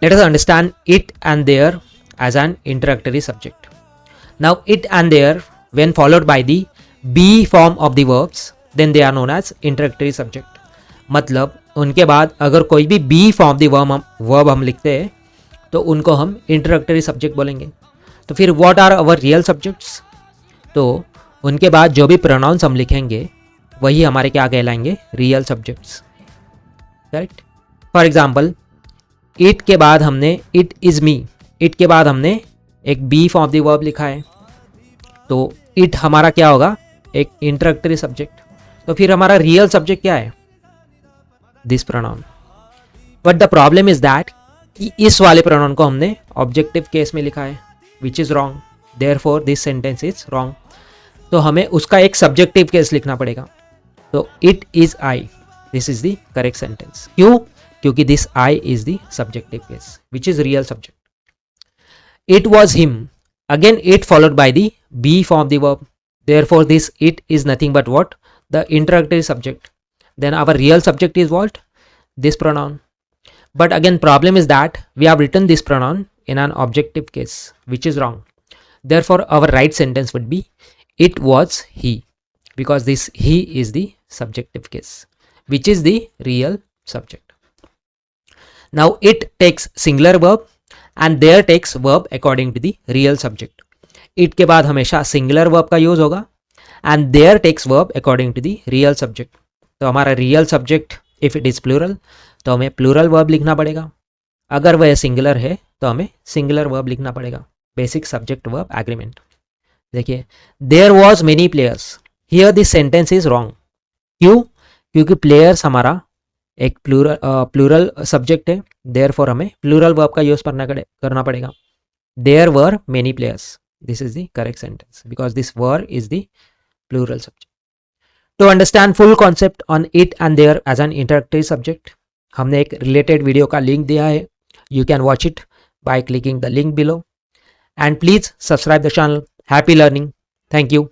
Let us understand it and their as an introductory subject. Now it and their when followed by the be form of the verbs then they are known as introductory subject. मतलब उनके बाद अगर कोई भी B form दी verb हम लिखते हैं तो उनको हम इंट्रोडक्टरी सब्जेक्ट बोलेंगे. तो फिर what are our real subjects? तो उनके बाद जो भी प्रोनाउंस हम लिखेंगे वही हमारे क्या कहलाएंगे? Real subjects. Correct. For example it के बाद हमने इट इज़ मी, इट के बाद हमने एक B form of the verb लिखा है तो इट हमारा क्या होगा? एक इंट्रोडक्टरी सब्जेक्ट. तो फिर हमारा रियल सब्जेक्ट क्या है? This pronoun. But the problem is that कि इस वाले प्रोनाउन को हमने ऑब्जेक्टिव केस में लिखा है which is wrong. Therefore this sentence is wrong. तो हमें उसका एक सब्जेक्टिव केस लिखना पड़ेगा. तो it is I, this is the correct sentence. क्यों? क्योंकि this I is the subjective case which is real subject. It was him, again it followed by the be form of the verb. Therefore this it is nothing but what? The introductory subject. Then our real subject is what? This pronoun. But again problem is that we have written this pronoun in an objective case which is wrong. Therefore our right sentence would be it was he, because this he is the subjective case which is the real subject. Now it takes singular verb and there takes verb according to the real subject. It के बाद हमेशा singular verb का use होगा and there takes verb according to the real subject. तो हमारा real subject if it is plural तो हमें plural verb लिखना पड़ेगा. अगर वह सिंगुलर है तो हमें सिंगुलर वर्ब लिखना पड़ेगा. Basic subject verb agreement. देखिए there was many players, here this sentence is wrong. क्यों? क्योंकि प्लेयर्स हमारा एक प्लूरल सब्जेक्ट है. देयरफॉर हमें प्लूरल वर्ब का यूज करना पड़ेगा. There were many players, this is the correct sentence because this were is the plural subject. To understand full concept on it and there as an introductory subject, हमने एक related video का link दिया है. You can watch it by clicking the link below. And please subscribe the channel. Happy learning. Thank you.